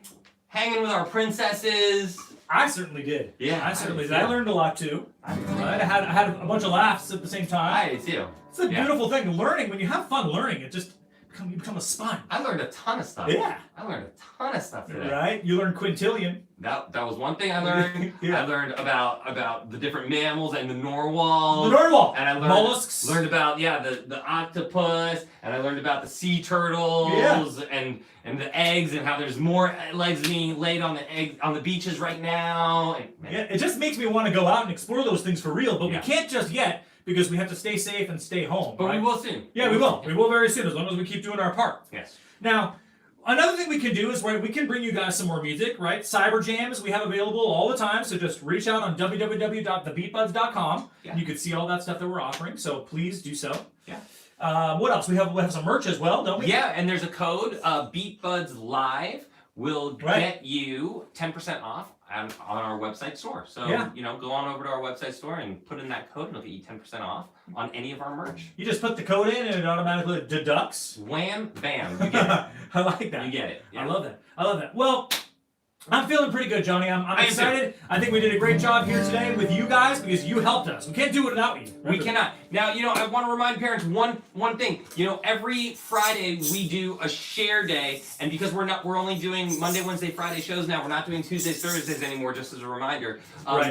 hanging with our princesses?
I certainly did.
Yeah,
I certainly did. I learned a lot too. Right? I had a bunch of laughs at the same time.
I did too.
It's a beautiful thing. Learning, when you have fun learning, it just you become a sponge.
I learned a ton of stuff.
Yeah.
I learned a ton of stuff today.
Right? You learned quintillion.
That was one thing I learned.
Yeah.
I learned about the different mammals and the narwhal.
The narwhal.
And I learned
mollusks.
Learned about the octopus, and I learned about the sea turtles and the eggs, and how there's more eggs being laid on the beaches right now. And,
yeah, it just makes me want to go out and explore those things for real, but we
Yeah.
can't just yet because we have to stay safe and stay home.
But
right?
we will soon.
Yeah, we will. We will very soon, as long as we keep doing our part.
Yes.
Now, another thing we can do is, right, we can bring you guys some more music, right? Cyber jams we have available all the time, so just reach out on www.thebeatbuds.com.
Yeah.
And you can see all that stuff that we're offering, so please do so.
Yeah.
What else? We have some merch as well, don't we?
Yeah, and there's a code, BeatBuds Live will get you 10% off on our website store. So, go on over to our website store and put in that code, and it'll get you 10% off on any of our merch.
You just put the code in and it automatically deducts.
Wham, bam, you get it.
I like that.
You get it. Yeah.
I love that. Well, I'm feeling pretty good, Johnny. I'm excited. I think we did a great job here today with you guys because you helped us. We can't do it without you.
We cannot. Now, I want to remind parents one thing. Every Friday we do a share day, and because we're only doing Monday, Wednesday, Friday shows now, we're not doing Tuesdays, Thursdays anymore, just as a reminder.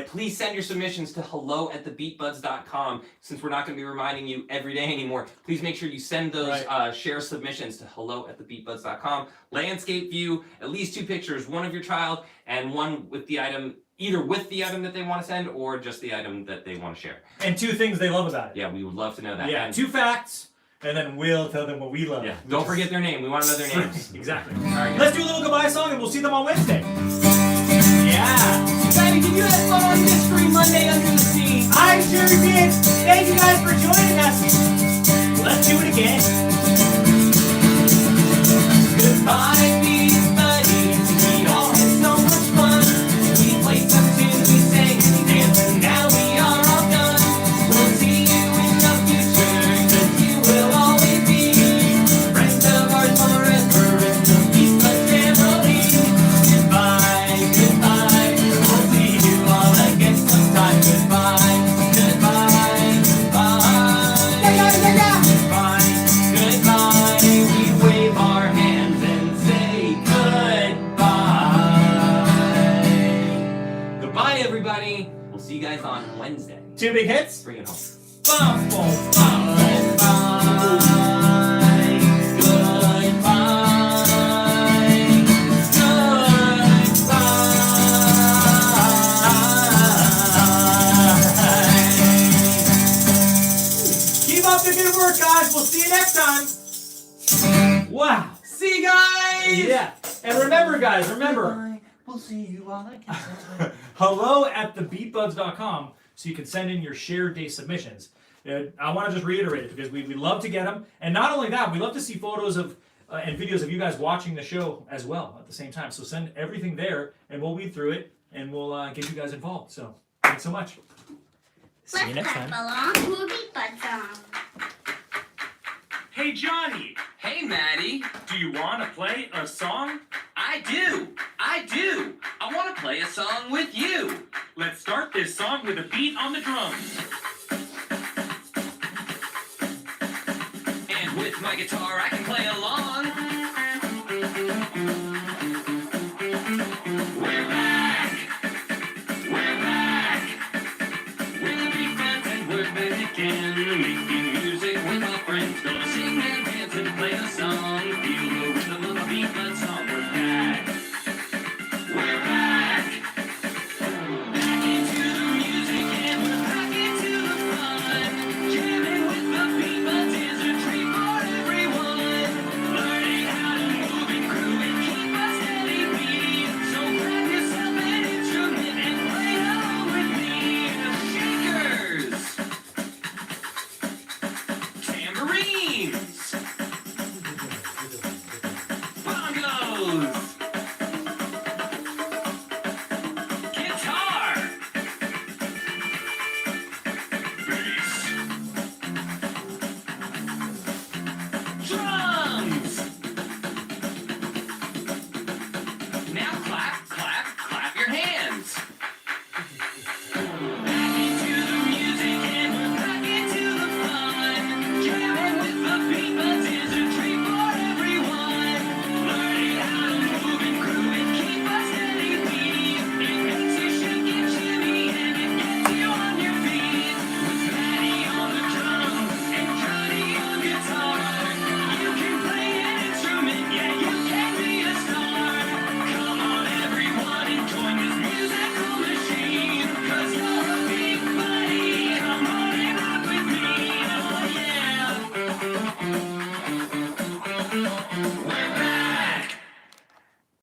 Please send your submissions to hello@thebeatbuds.com. Since we're not going to be reminding you every day anymore, please make sure you send those share submissions to hello@thebeatbuds.com. Landscape view, at least 2 pictures, one of your child and one with the item, either with the item that they want to send or just the item that they want to share.
And 2 things they love about it.
Yeah, we would love to know that.
Yeah,
and
2 facts, and then we'll tell them what we love.
Yeah, don't forget their name. We want to know their names.
Exactly.
All right,
let's do a little goodbye song, and we'll see them on Wednesday. Yeah.
Baby, did you have fun on Mystery Monday Under the Sea?
I sure did. Thank you guys for joining us. Let's do it again.
Goodbye, Beat Buddies. We all had so much fun. We played some tunes, we sang and danced, and now we are all done. We'll see you in the future, 'cause you will always be friends of ours forever in the BeatBuds family. Goodbye, goodbye. We'll see you all again sometime. Goodbye, goodbye, goodbye. Goodbye, goodbye. We wave our hands and say goodbye. Goodbye, everybody. We'll see you guys on Wednesday.
2 big hits.
Bring it home.
Bum, bum, bum. Keep up the good work, guys. We'll see you next time. Wow.
See you guys.
Yeah. And remember, guys, remember.
We'll see you all again.
hello@thebeatbuds.com so you can send in your shared day submissions. I want to just reiterate it because we love to get them. And not only that, we love to see photos of and videos of you guys watching the show as well at the same time. So send everything there and we'll weed through it and we'll get you guys involved. So thanks so much. See you next time.
Let's clap along to a BeatBuds song.
Hey Johnny,
Hey, Maddie.
do you want to play a song?
I do. I want to play a song with you.
Let's start this song with a beat on the drums.
And with my guitar, I can play along. We're back. We're back. We're the BeatBuds and we're back again.